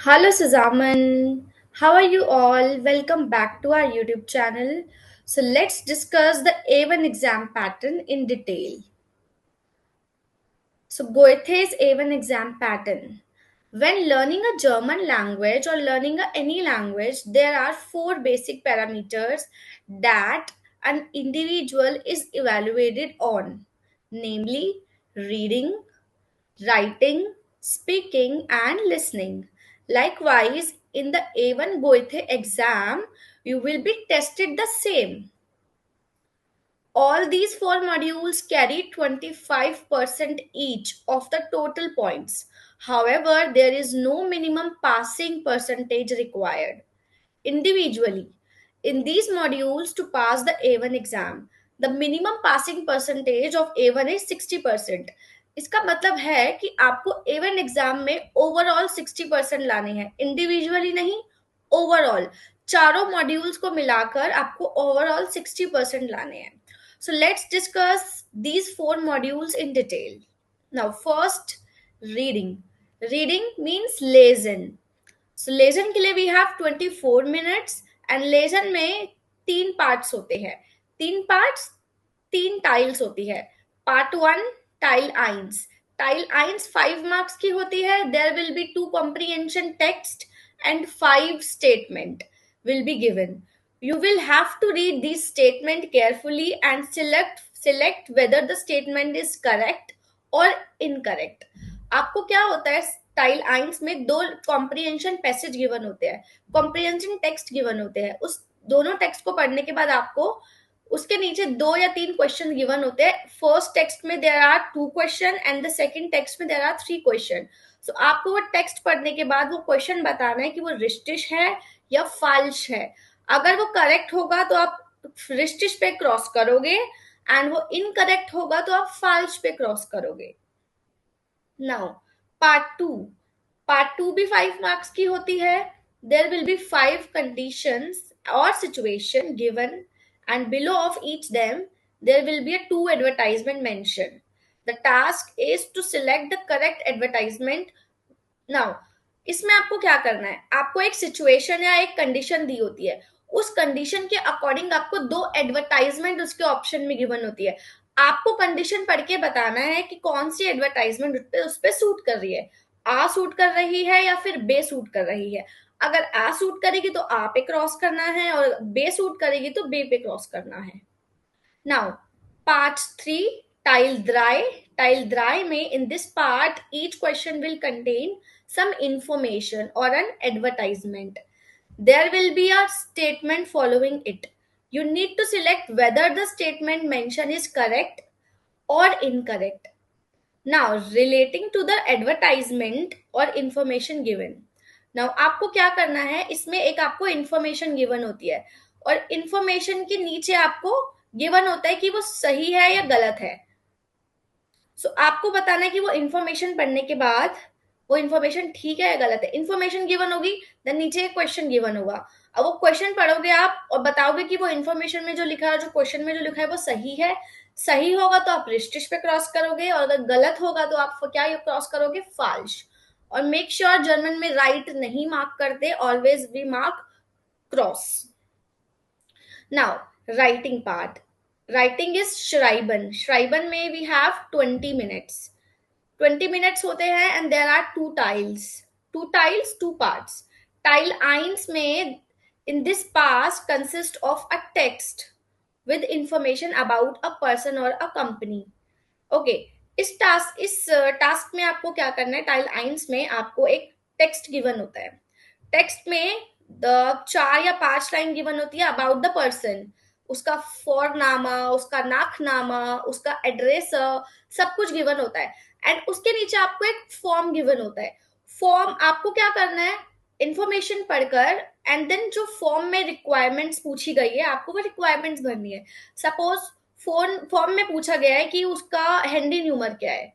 Hello Suzaman, how are you all? Welcome back to our YouTube channel. So let's discuss the A1 exam pattern in detail. So Goethe's A1 exam pattern. When learning a German language or learning any language, there are four basic parameters that an individual is evaluated on, namely reading, writing, speaking, and listening. Likewise, in the A1 Goethe exam, you will be tested the same. All these four modules carry 25% each of the total points. However, there is no minimum passing percentage required individually. In these modules to pass the A1 exam, the minimum passing percentage of A1 is 60%. इसका मतलब है कि आपको A1 exam में overall 60% लाने हैं, individually नहीं, overall चारों मॉड्यूल्स को मिलाकर आपको ओवरऑल 60% लाने हैं. So let's discuss these four modules in detail. Now, first, reading. Reading means listen. So lesson के लिए we have 24 minutes and lesson में तीन पार्ट्स होते हैं. तीन पार्ट्स, तीन टाइल्स होती है. पार्ट वन, टाइल आइंस. टाइल आइंस 5 marks की होती है. There will be 2 comprehension text and 5 statement will be given. You will have to read these statement carefully and select whether the statement is correct or incorrect. आपको क्या होता है, टाइल आइंस में दो कॉम्प्रिहेंशन पैसेज गिवन होते हैं, comprehension text given होते हैं. उस दोनों टेक्स्ट को पढ़ने के बाद आपको उसके नीचे 2 या 3 क्वेश्चन गिवन होते हैं. फर्स्ट टेक्स्ट में there are 2 question and the second text में देयर आर 3 क्वेश्चन. सो आपको वो टेक्स्ट पढ़ने के बाद वो क्वेश्चन बताना है कि वो रिस्टिश है या फाल्श है. अगर वो करेक्ट होगा तो आप रिस्टिश पे क्रॉस करोगे एंड वो इनकरेक्ट होगा तो आप फाल्श पे क्रॉस करोगे. नाउ पार्ट टू भी 5 marks की होती है. There will be 5 conditions or situation given and below of each them there will be a 2 advertisement mentioned. The task is to select the correct advertisement. Now इसमें आपको क्या करना है, आपको एक सिचुएशन या एक कंडीशन दी होती है. उस कंडीशन के अकॉर्डिंग आपको दो एडवर्टाइजमेंट उसके ऑप्शन में गिवन होती है. आपको कंडीशन पढ़ के बताना है कि कौन सी एडवर्टाइजमेंट उस पर सूट कर रही है. आ सूट कर रही है या फिर बे सूट कर रही है. अगर आ सूट करेगी तो आ पे क्रॉस करना है और बे सूट करेगी तो बे पे क्रॉस करना है. Now part three, tile dry. Tile dry में in this part each question will contain some information or an advertisement. There will be a statement following it. You need to select whether the statement mentioned is correct or incorrect. Now, relating to the advertisement or information given. Now, आपको क्या करना है, इसमें एक आपको information given होती है और information के नीचे आपको given होता है कि वो सही है या गलत है. आपको बताना है कि वो इन्फॉर्मेशन पढ़ने के बाद वो इन्फॉर्मेशन ठीक है या गलत है. इन्फॉर्मेशन गिवन होगी, देन नीचे एक क्वेश्चन गिवन होगा. अब वो क्वेश्चन पढ़ोगे आप और बताओगे कि वो इन्फॉर्मेशन में जो लिखा है, जो क्वेश्चन में जो लिखा है वो सही है. सही होगा तो आप रिस्टिश पे क्रॉस करोगे और अगर गलत होगा तो आप क्या क्रॉस करोगे, फाल्श. और मेक श्योर जर्मन में राइट नहीं मार्क करते, always we mark cross. Now writing part. Writing is श्राइबन. श्राइबन में वी हैव 20 minutes. 20 minutes होते हैं एंड देर आर टू टाइल्स 2 parts. टाइल आइंस में in this pass consist of a text with information about a person और अ कंपनी. ओके, इस टास्क में आपको क्या करना है, टाइल आइंस में आपको एक टेक्स्ट गिवन होता है. टेक्स्ट में 4 या 5 लाइन गिवन होती है अबाउट द पर्सन. उसका फॉरनामा, उसका नाखनामा, उसका एड्रेस, सब कुछ गिवन होता है. एंड उसके नीचे आपको एक फॉर्म गिवन होता है. फॉर्म आपको क्या करना है, इंफॉर्मेशन पढ़कर एंड देन जो फॉर्म में रिक्वायरमेंट्स पूछी गई है आपको वो रिक्वायरमेंट्स भरनी है. सपोज फॉर्म में पूछा गया है कि उसका हैंडी न्यूमर क्या है,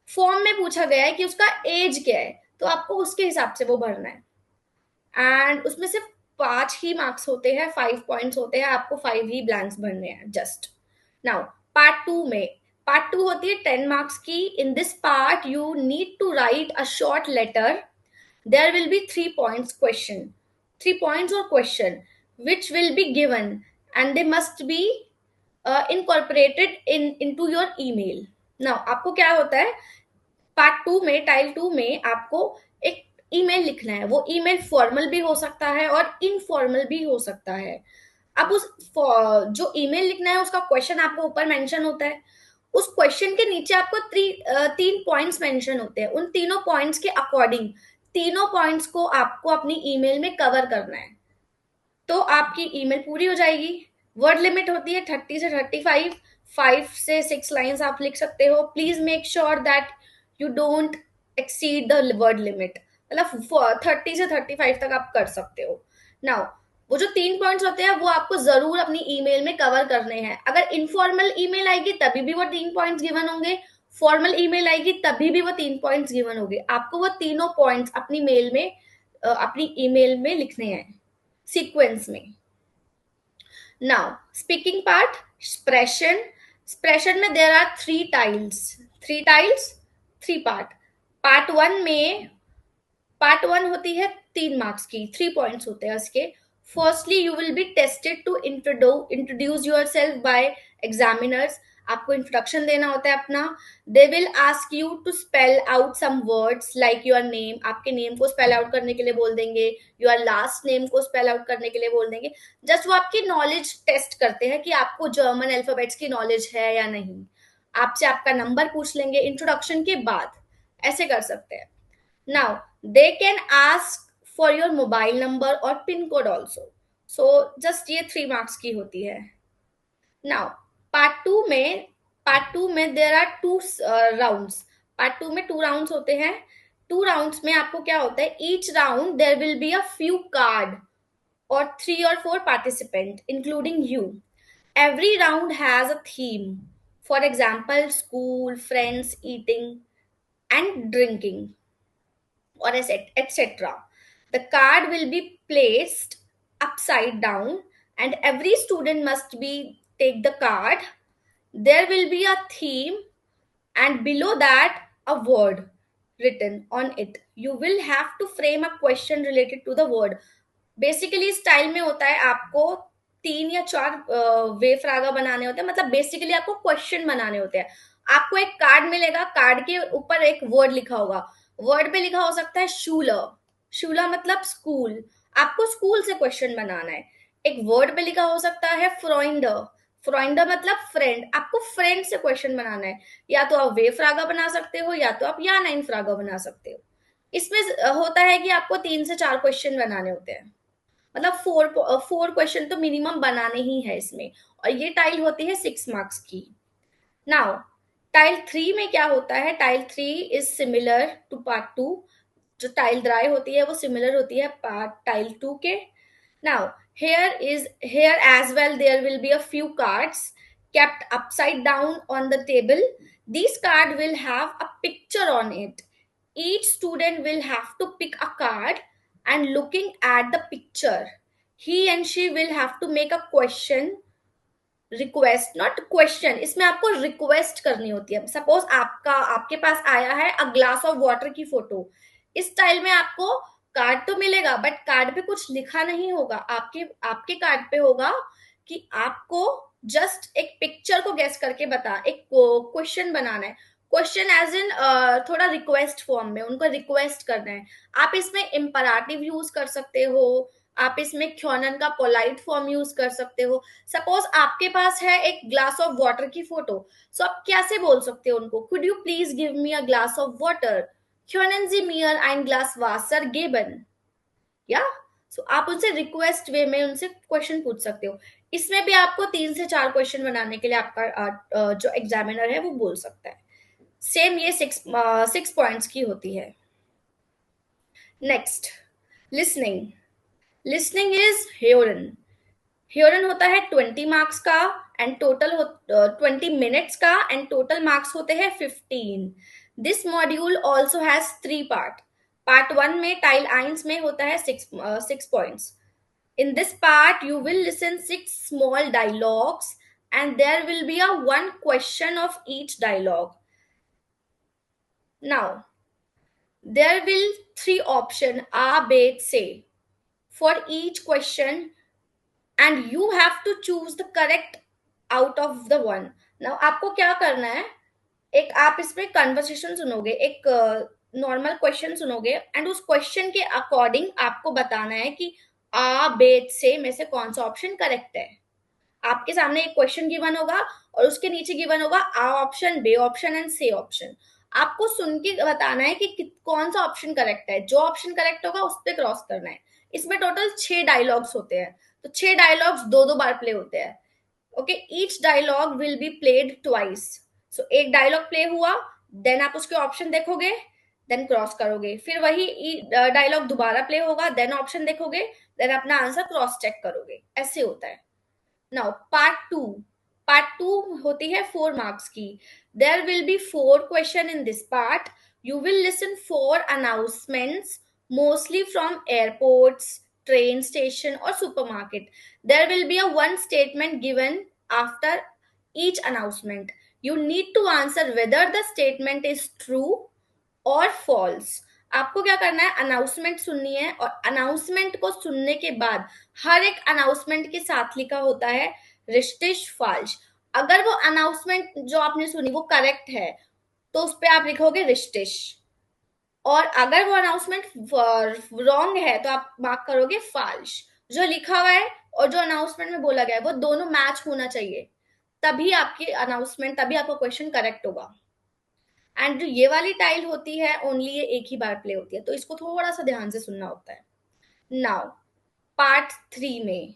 फॉर्म में पूछा गया है कि उसका एज क्या है, तो आपको उसके हिसाब से वो भरना है. एंड उसमें सिर्फ 5 ही मार्क्स होते हैं, 5 पॉइंट्स होते हैं, आपको 5 ही ब्लैंक्स भरने हैं जस्ट. नाउ पार्ट टू होती है 10 marks की. In this part you need to write a short letter there will be 3 points question, 3 points or question which will be given, and they must be incorporated into your email. now आपको क्या होता है, part two में, tile two में आपको एक email लिखना है। वो ईमेल फॉर्मल भी हो सकता है और इनफॉर्मल भी हो सकता है। अब उस जो ईमेल लिखना है उसका क्वेश्चन आपको ऊपर मेंशन होता है। उस क्वेश्चन के नीचे आपको 3 पॉइंट्स मेंशन होते हैं। उन तीनों पॉइंट्स के अकॉर्डिंग तीनों पॉइंट्स को आपको अपनी ईमेल में कवर करना है, तो आपकी ईमेल पूरी हो जाएगी। वर्ड लिमिट होती है 30 से 35, 5 से 6 लाइन्स आप लिख सकते हो। Please make sure that you don't exceed the word limit, मतलब 30 से 35 तक आप कर सकते हो। नाउ वो जो 3 पॉइंट्स होते हैं वो आपको जरूर अपनी ईमेल में कवर करने हैं। अगर इनफॉर्मल ईमेल आएगी तभी भी वो 3 पॉइंट्स गिवन होंगे, फॉर्मल ईमेल आएगी तभी भी वो 3 पॉइंट्स गिवन होंगे। आपको वो तीनों पॉइंट्स अपनी मेल में अपनी ईमेल में लिखने हैं सीक्वेंस में। Now speaking part, expression. Expression में देर आर 3 टाइल्स, 3 टाइल्स, 3 पार्ट। पार्ट 1 होती है 3 मार्क्स की, 3 पॉइंट्स होते हैं उसके। Firstly you will be tested to introduce yourself by examiners. आपको इंट्रोडक्शन देना होता है अपना। They will ask you to spell out some words like your name, आपके नेम को स्पेल आउट करने के लिए बोल देंगे, योर लास्ट नेम को स्पेल आउट करने के लिए बोल देंगे। जस्ट वो आपकी नॉलेज टेस्ट करते हैं कि आपको जर्मन अल्फाबेट्स की नॉलेज है या नहीं। आपसे आपका नंबर पूछ लेंगे इंट्रोडक्शन के बाद, ऐसे कर सकते हैं। Now, they can ask for your mobile number और pin code also. So just ये 3 मार्क्स की होती है। नाउ पार्ट टू में there are 2 rounds. Part two में 2 राउंड्स होते हैं। 2 राउंड्स में आपको क्या होता है, each round there will be a few card or 3 or 4 participant including you. Every round has a theme, for example school, friends, eating and drinking, or etc. The card will be placed upside down and every student must be take the card. There will be a theme and below that a word written on it. You will have to frame a question related to the word. Basically style में होता है आपको 3 या 4 वे फ्रागा बनाने होते हैं, मतलब basically आपको क्वेश्चन बनाने होते हैं। आपको एक कार्ड मिलेगा, कार्ड के ऊपर एक वर्ड लिखा होगा। वर्ड पे लिखा हो सकता है शूलर, शूलर मतलब स्कूल, आपको स्कूल से क्वेश्चन बनाना है। एक वर्ड पे लिखा हो सकता है फ्रॉइंडर, फ्रॉइंडर मतलब फ्रेंड, आपको फ्रेंड से क्वेश्चन बनाना है। या तो आप वे फ्रागा बना सकते हो या तो आप या 9 फ्रागा बना सकते हो। इसमें होता है कि आपको 3 से 4 क्वेश्चन बनाने होते हैं, मतलब 4 क्वेश्चन तो मिनिमम बनाने ही है इसमें। और ये टाइल होती है 6 मार्क्स की। नाउ टाइल 3 में क्या होता है, टाइल 3 इज सिमिलर टू पार्ट 2। जो टाइल ड्राई होती है वो सिमिलर होती है पार्ट टाइल 2 के। Now here as well there will be a few cards kept upside down on the table. These card will have a picture on it. Each student will have to pick a card and looking at the picture he and she will have to make a question, request not question, इसमें आपको request करनी होती है। Suppose आपके पास आया है a glass of water की photo. इस स्टाइल में आपको कार्ड तो मिलेगा बट कार्ड पे कुछ लिखा नहीं होगा। आपके आपके कार्ड पे होगा कि आपको जस्ट एक पिक्चर को गेस करके बता, एक क्वेश्चन बनाना है। क्वेश्चन एज इन थोड़ा रिक्वेस्ट फॉर्म में उनको रिक्वेस्ट करना है। आप इसमें इम्पराटिव यूज कर सकते हो, आप इसमें ख्योनन का पोलाइट फॉर्म यूज कर सकते हो। सपोज आपके पास है एक ग्लास ऑफ वाटर की फोटो, सो आप कैसे बोल सकते हो उनको, could you please give me a glass of water, können Sie mir ein Glas Wasser geben? या सो आप उनसे रिक्वेस्ट वे में उनसे क्वेश्चन पूछ सकते हो। इसमें भी आपको 3 से 4 क्वेश्चन बनाने के लिए आपका जो एग्जामिनर है वो बोल सकता है। सेम ये 6 पॉइंट्स की होती है। Next listening. लिसनिंग इज हेयरन। हेयरन होता है 20 मार्क्स का एंड टोटल 20 मिनट्स का एंड टोटल मार्क्स होते हैं 15। This module also has 3 part. Part 1 में टाइल आइंस में होता है 6 points. In this part you will listen 6 small dialogues and there will be a 1 question of each dialogue. Now There will three option A, B, C for each question, and you have to choose the correct out of the one. Now आपको क्या करना है, एक आप इसमें conversation सुनोगे, एक normal question सुनोगे, एंड उस क्वेश्चन के अकॉर्डिंग आपको बताना है कि आ बेद से में से कौन सा ऑप्शन करेक्ट है। आपके सामने एक क्वेश्चन गिवन होगा और उसके नीचे गिवन होगा आ option, B option and C option. आपको सुन के बताना है कि कौन सा ऑप्शन करेक्ट है, जो ऑप्शन करेक्ट होगा उस पर क्रॉस करना है। इसमें टोटल 6 डायलॉग्स होते हैं, तो 6 डायलॉग्स दो दो बार प्ले होते हैं। Okay, each dialogue will be played twice. So एक डायलॉग प्ले हुआ, देन आप उसके ऑप्शन देखोगे, देन क्रॉस करोगे, फिर वही डायलॉग दोबारा प्ले होगा, देन ऑप्शन देखोगे, देन अपना आंसर क्रॉस चेक करोगे। ऐसे होता है। नाउ पार्ट टू होती है 4 मार्क्स की। There will be 4 question in this part. You will listen 4 announcements, mostly from airports, train station or supermarket. There will be a one statement given after each announcement. You need to answer whether the statement is true और false. आपको क्या करना है, announcement सुननी है, और announcement को सुनने के बाद हर एक अनाउंसमेंट के साथ लिखा होता है रिश्तिश फाल्श। अगर वो अनाउंसमेंट जो आपने सुनी वो करेक्ट है तो उस पर आप लिखोगे रिश्तिश, और अगर वो अनाउंसमेंट रॉन्ग है तो आप मार्क करोगे फाल्श। जो लिखा हुआ है और जो अनाउंसमेंट में बोला गया है वो दोनों मैच होना चाहिए, तभी आपकी अनाउंसमेंट, तभी आपका क्वेश्चन करेक्ट होगा। एंड जो ये वाली टाइल होती है ओनली ये एक ही बार प्ले होती है, तो इसको थोड़ा सा ध्यान से सुनना होता है। नाउ पार्ट थ्री में,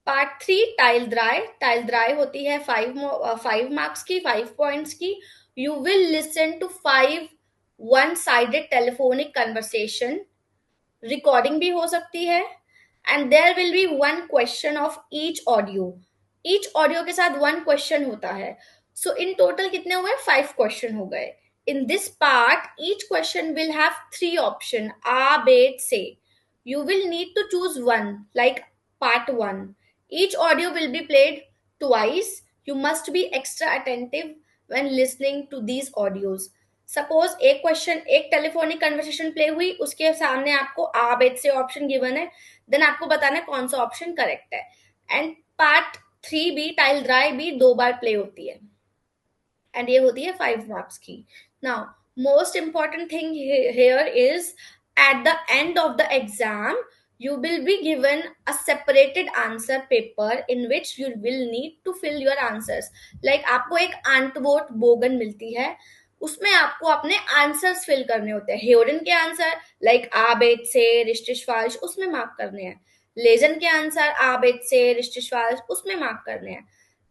पार्ट थ्री टाइल ड्राई होती है 5 मार्क्स की, 5 पॉइंट्स की। You will listen to 5 one sided telephonic conversation, recording भी हो सकती है, and there will be 1 question of each audio के साथ 1 क्वेश्चन होता है। सो इन टोटल कितने हुए, 5 क्वेश्चन हो गए। In this part each question will have 3 option आ, बेट, से। You will need to choose one, like part one. Each audio will be played twice. You must be extra attentive when listening to these audios. Suppose एक question, एक telephonic conversation play हुई, उसके सामने आपको आ बेट से ऑप्शन गिवन है, then आपको बताना है कौन सा ऑप्शन करेक्ट है। एंड पार्ट थ्री भी, टाइल ड्राई भी 2 बार प्ले होती है, एंड ये होती है 5 मार्क्स की। Now most important thing here is, at the end of the exam you will be given a separated answer paper in which you will need to fill your answers. Like आपको एक आंटवोट बोगन मिलती है, उसमें आपको अपने answers fill करने होते हैं। हेयोडन के आंसर लाइक आ बेट से रिश्तिश फाल्श, उसमें मार्क करने हैं। लेजन के आंसर आ बेट से रिश्तिश फाल्श, उसमें मार्क करने हैं।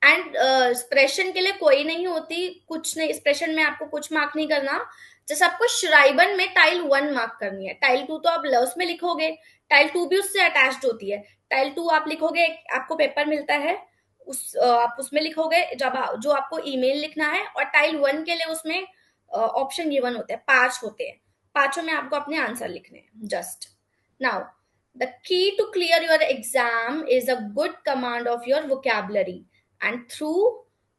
एंड एक्सप्रेशन के लिए कोई नहीं होती, कुछ नहीं, एक्सप्रेशन में आपको कुछ मार्क नहीं करना। जैसे आपको श्राइबन में टाइल 1 मार्क करनी है, टाइल 2 तो आप उसमें लिखोगे, टाइल 2 भी उससे अटैच्ड होती है। टाइल 2 आप लिखोगे, आपको पेपर मिलता है, आप उसमें लिखोगे जो आपको ईमेल लिखना है, और टाइल 1 के लिए उसमें ऑप्शन गिवन होते हैं, 5 होते हैं, पांचों में आपको अपने आंसर लिखने हैं just. Now the key to clear your exam is a good command of your vocabulary and through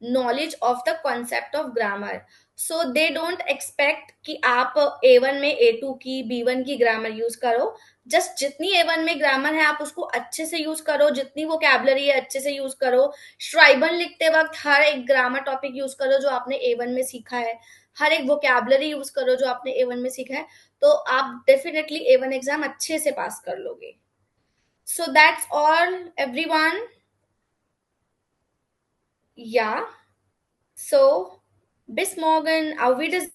knowledge of the concept of grammar. So they don't expect कि आप A1 में A2 की B1 की grammar use करो। Just जितनी A1 में grammar है आप उसको अच्छे से यूज करो, जितनी वोकैबुलरी है अच्छे से यूज करो। श्राइबन लिखते वक्त हर एक ग्रामर टॉपिक यूज करो जो आपने A1 में सीखा है, हर एक वोकैबुलरी यूज करो जो आपने A1 में सीखा है, तो आप डेफिनेटली A1 एग्जाम अच्छे से पास कर लोगे। So that's all everyone. Ja, so bis morgen. Auf Wiedersehen.